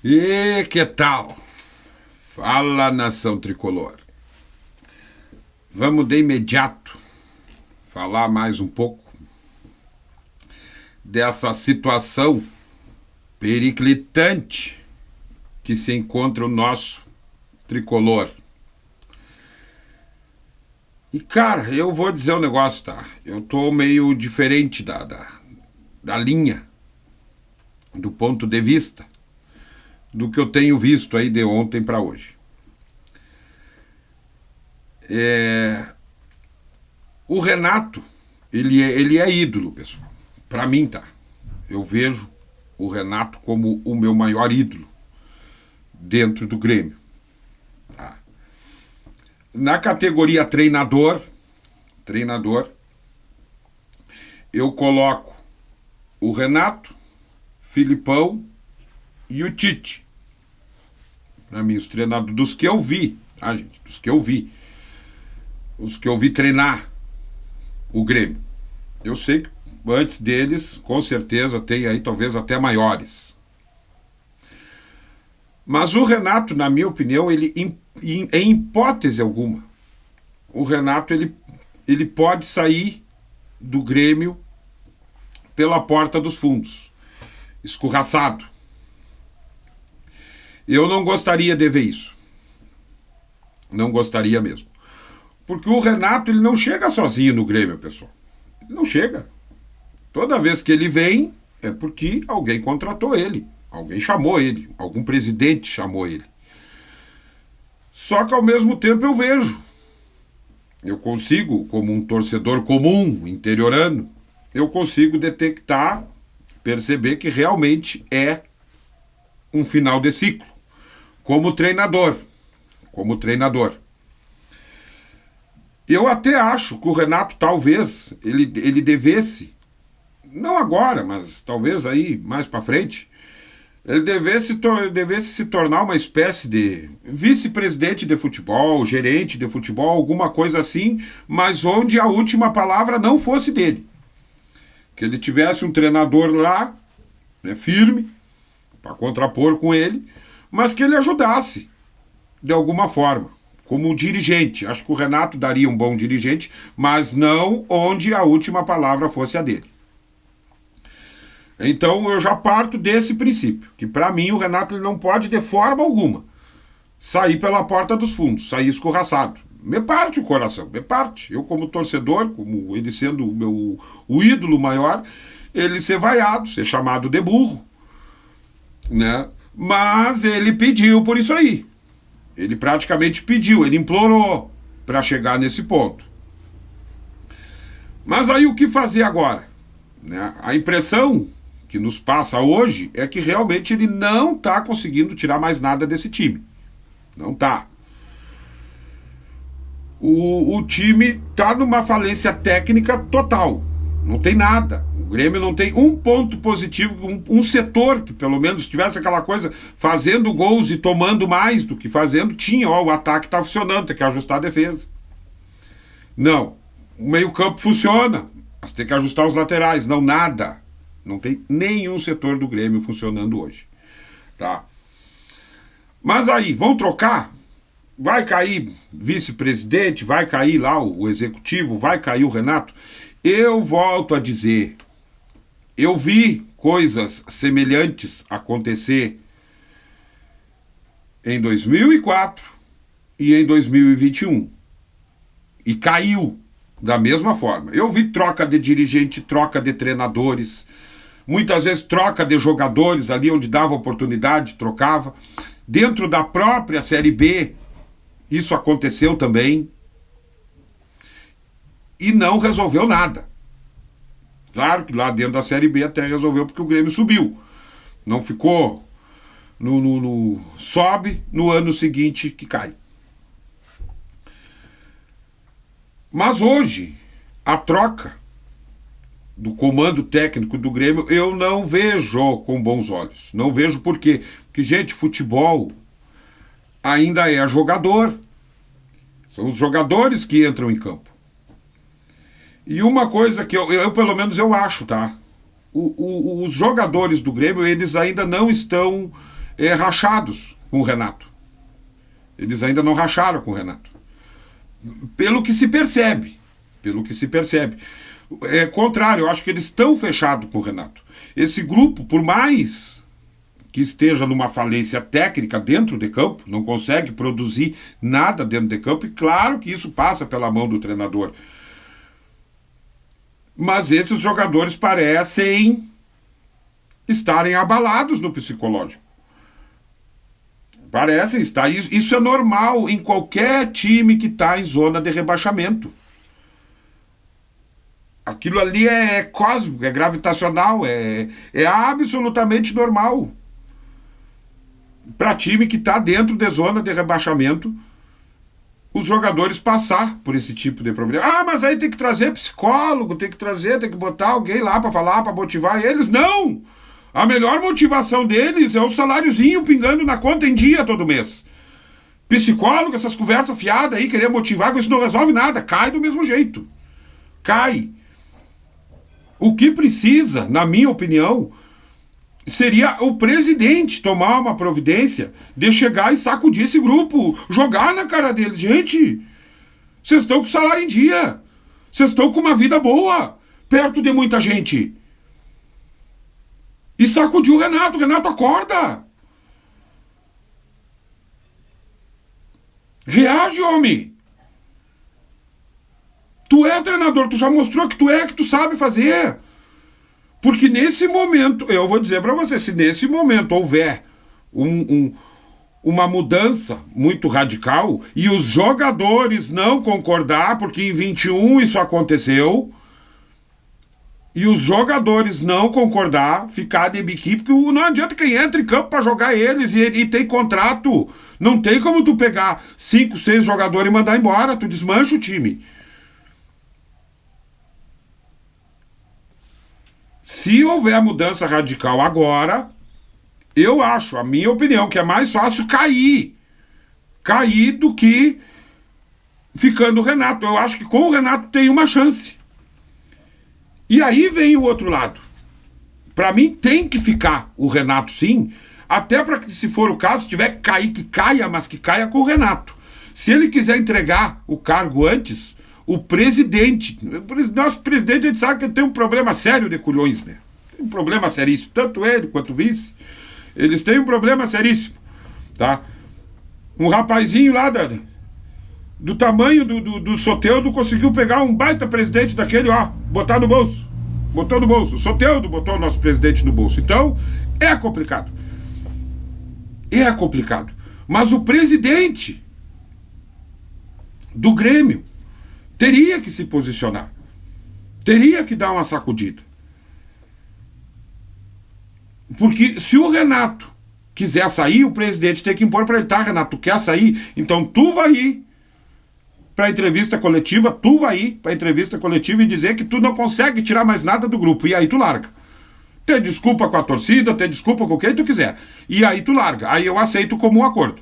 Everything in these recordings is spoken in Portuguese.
E que tal? Fala, nação tricolor. Vamos de imediato falar mais um pouco dessa situação periclitante que se encontra o nosso tricolor. E, cara, eu vou dizer um negócio, tá? Eu tô meio diferente da linha, do ponto de vista, do que eu tenho visto aí de ontem para hoje. O Renato, ele é ídolo, pessoal. Para mim, tá? Eu vejo o Renato como o meu maior ídolo dentro do Grêmio. Tá? Na categoria treinador, eu coloco o Renato, Filipão e o Tite. Para mim, os treinadores dos que eu vi, tá, gente? Dos que eu vi. Os que eu vi treinar o Grêmio. Eu sei que antes deles, com certeza, tem aí talvez até maiores. Mas o Renato, na minha opinião, ele, em hipótese alguma, o Renato ele pode sair do Grêmio pela porta dos fundos, escorraçado. Eu não gostaria de ver isso. Não gostaria mesmo. Porque o Renato, ele não chega sozinho no Grêmio, pessoal. Ele não chega. Toda vez que ele vem, é porque alguém contratou ele. Alguém chamou ele. Algum presidente chamou ele. Só que ao mesmo tempo eu consigo, como um torcedor comum, interiorano, eu consigo detectar, perceber que realmente é um final de ciclo. Como treinador. Eu até acho que o Renato talvez ele devesse, não agora, mas talvez aí mais para frente, ele devesse se tornar uma espécie de vice-presidente de futebol, gerente de futebol, alguma coisa assim, mas onde a última palavra não fosse dele. Que ele tivesse um treinador lá, né, firme, para contrapor com ele, mas que ele ajudasse de alguma forma, como dirigente. Acho que o Renato daria um bom dirigente, mas não onde a última palavra fosse a dele. Então eu já parto desse princípio, que para mim o Renato ele não pode de forma alguma sair pela porta dos fundos, sair escorraçado. Me parte o coração, me parte. Eu como torcedor, como ele sendo o ídolo maior, ele ser vaiado, ser chamado de burro, né? Mas ele pediu por isso aí. Ele praticamente pediu, ele implorou para chegar nesse ponto. Mas aí o que fazer agora? Né? A impressão que nos passa hoje é que realmente ele não está conseguindo tirar mais nada desse time. Não está. O time está numa falência técnica total. Não tem nada. O Grêmio não tem um ponto positivo, um setor que pelo menos tivesse aquela coisa, fazendo gols e tomando mais do que fazendo, tinha, ó, o ataque está funcionando, tem que ajustar a defesa. Não. O meio-campo funciona, mas tem que ajustar os laterais. Não, nada. Não tem nenhum setor do Grêmio funcionando hoje. Tá? Mas aí, vão trocar? Vai cair vice-presidente, vai cair lá o executivo, vai cair o Renato? Eu volto a dizer, eu vi coisas semelhantes acontecer em 2004 e em 2021. E caiu da mesma forma. Eu vi troca de dirigente, troca de treinadores, muitas vezes troca de jogadores ali onde dava oportunidade, trocava. Dentro da própria Série B, isso aconteceu também. E não resolveu nada. Claro que lá dentro da Série B até resolveu porque o Grêmio subiu. Não ficou sobe no ano seguinte que cai. Mas hoje, a troca do comando técnico do Grêmio, eu não vejo com bons olhos. Não vejo por quê? Porque, gente, futebol ainda é jogador. São os jogadores que entram em campo. E uma coisa que eu pelo menos eu acho, tá? Os jogadores do Grêmio, eles ainda não estão rachados com o Renato. Eles ainda não racharam com o Renato. Pelo que se percebe. É contrário, eu acho que eles estão fechados com o Renato. Esse grupo, por mais que esteja numa falência técnica dentro de campo, não consegue produzir nada dentro de campo, e claro que isso passa pela mão do treinador. Mas esses jogadores parecem estarem abalados no psicológico. Parecem estar. Isso é normal em qualquer time que está em zona de rebaixamento. Aquilo ali é cósmico, é gravitacional, é absolutamente normal. Para time que está dentro de zona de rebaixamento, os jogadores passar por esse tipo de problema. Ah, mas aí tem que trazer psicólogo, tem que botar alguém lá para falar, para motivar eles. Não! A melhor motivação deles é o saláriozinho pingando na conta em dia todo mês. Psicólogo, essas conversas fiadas aí, querer motivar, isso não resolve nada. Cai do mesmo jeito. Cai. O que precisa, na minha opinião, seria o presidente tomar uma providência de chegar e sacudir esse grupo, jogar na cara deles. Gente, vocês estão com salário em dia. Vocês estão com uma vida boa, perto de muita gente. E sacudir o Renato. Renato, acorda. Reage, homem. Tu é treinador, tu já mostrou que tu sabe fazer. Porque nesse momento, eu vou dizer para você, se nesse momento houver uma mudança muito radical e os jogadores não concordar, porque em 21 isso aconteceu, e os jogadores não concordar, ficar de biquíni, porque não adianta quem entra em campo para jogar eles e tem contrato. Não tem como tu pegar 5, 6 jogadores e mandar embora, tu desmancha o time. Se houver mudança radical agora, eu acho, a minha opinião, que é mais fácil cair do que ficando o Renato. Eu acho que com o Renato tem uma chance. E aí vem o outro lado. Para mim tem que ficar o Renato, sim, até para que, se for o caso, se tiver que cair, que caia, mas que caia com o Renato. Se ele quiser entregar o cargo antes, o presidente, nosso presidente, a gente sabe que ele tem um problema sério de culhões, né? Tem um problema seríssimo, tanto ele quanto o vice, eles têm um problema seríssimo, tá? Um rapazinho lá do tamanho do Soteldo conseguiu pegar um baita presidente daquele, ó, botar no bolso, botou no bolso. O Soteldo botou o nosso presidente no bolso. Então, é complicado. Mas o presidente do Grêmio teria que se posicionar. Teria que dar uma sacudida. Porque se o Renato quiser sair, o presidente tem que impor para ele, tá, Renato, tu quer sair? Então tu vai ir para a entrevista coletiva, e dizer que tu não consegue tirar mais nada do grupo. E aí tu larga. Tem desculpa com a torcida, tem desculpa com quem tu quiser. E aí tu larga. Aí eu aceito como um acordo.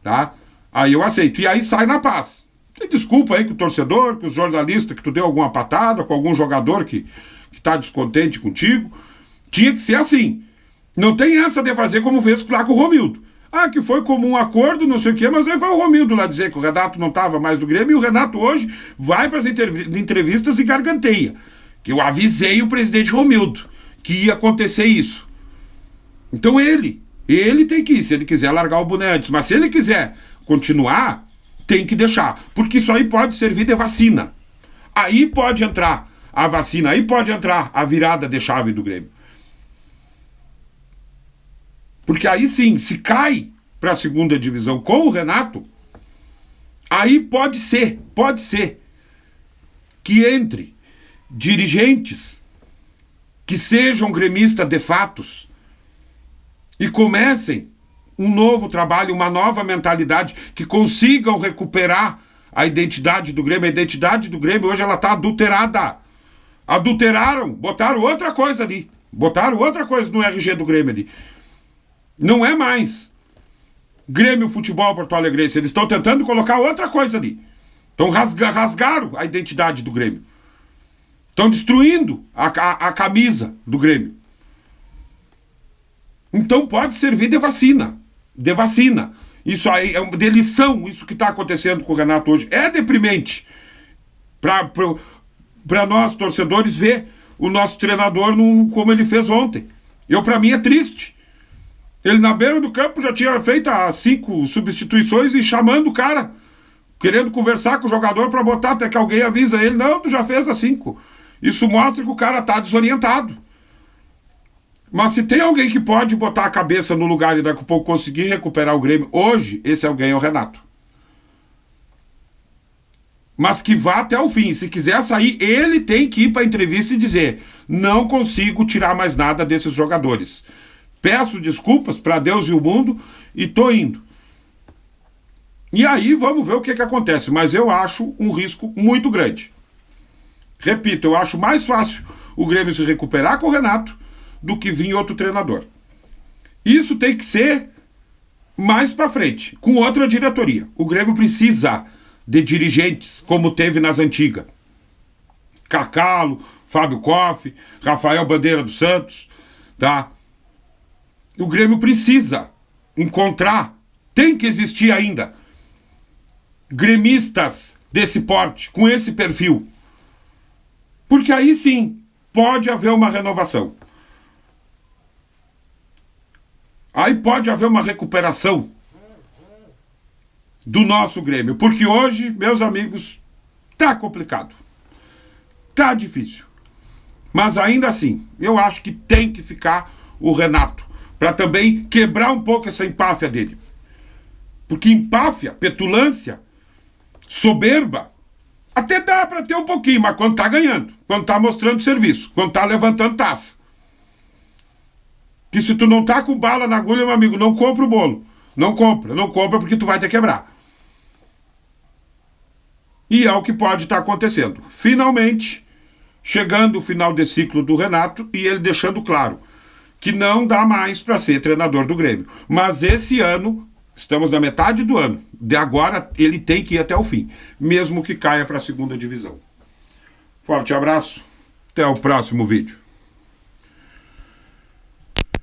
Tá? Aí eu aceito. E aí sai na paz. Tem desculpa aí com o torcedor, com os jornalistas, que tu deu alguma patada, com algum jogador que tá descontente contigo. Tinha que ser assim. Não tem essa de fazer como fez lá com o Romildo. Ah, que foi como um acordo, não sei o quê, mas aí foi o Romildo lá dizer que o Renato não estava mais do Grêmio, e o Renato hoje vai para as entrevistas e garganteia. Que eu avisei o presidente Romildo que ia acontecer isso. Então ele tem que ir, se ele quiser largar o boné antes. Mas se ele quiser continuar, tem que deixar, porque isso aí pode servir de vacina. Aí pode entrar a vacina, aí pode entrar a virada de chave do Grêmio. Porque aí sim, se cai para a segunda divisão com o Renato, aí pode ser que entre dirigentes que sejam gremistas de fatos e comecem um novo trabalho, uma nova mentalidade, que consigam recuperar a identidade do Grêmio. A identidade do Grêmio hoje ela está adulterada. Adulteraram, botaram outra coisa ali. Botaram outra coisa no RG do Grêmio ali. Não é mais Grêmio Futebol Porto Alegrense. Eles estão tentando colocar outra coisa ali. Então rasgaram a identidade do Grêmio. Estão destruindo a camisa do Grêmio. Então pode servir de vacina. De vacina. Isso aí é de lição, isso que está acontecendo com o Renato hoje. É deprimente para nós, torcedores, ver o nosso treinador como ele fez ontem. Para mim é triste. Ele na beira do campo já tinha feito as 5 substituições e chamando o cara, querendo conversar com o jogador para botar, até que alguém avisa ele, não, tu já fez as 5. Isso mostra que o cara está desorientado. Mas se tem alguém que pode botar a cabeça no lugar e daqui a pouco conseguir recuperar o Grêmio, hoje, esse alguém é o Renato. Mas que vá até o fim. Se quiser sair, ele tem que ir para a entrevista e dizer, não consigo tirar mais nada desses jogadores. Peço desculpas para Deus e o mundo e tô indo. E aí vamos ver o que acontece. Mas eu acho um risco muito grande. Repito, eu acho mais fácil o Grêmio se recuperar com o Renato do que vir outro treinador. Isso tem que ser mais para frente, com outra diretoria. O Grêmio precisa de dirigentes como teve nas antigas. Cacalo, Fábio Koff, Rafael Bandeira dos Santos, tá? O Grêmio precisa encontrar, tem que existir ainda, gremistas desse porte, com esse perfil. Porque aí sim, pode haver uma renovação. Aí pode haver uma recuperação do nosso Grêmio. Porque hoje, meus amigos, tá complicado. Tá difícil. Mas ainda assim, eu acho que tem que ficar o Renato, para também quebrar um pouco essa empáfia dele. Porque empáfia, petulância, soberba, até dá para ter um pouquinho, mas quando tá ganhando, quando tá mostrando serviço, quando tá levantando taça. Que se tu não tá com bala na agulha, meu amigo, não compra o bolo. Não compra porque tu vai te quebrar. E é o que pode estar acontecendo. Finalmente, chegando o final de ciclo do Renato e ele deixando claro que não dá mais para ser treinador do Grêmio. Mas esse ano, estamos na metade do ano, de agora ele tem que ir até o fim, mesmo que caia para a segunda divisão. Forte abraço, até o próximo vídeo.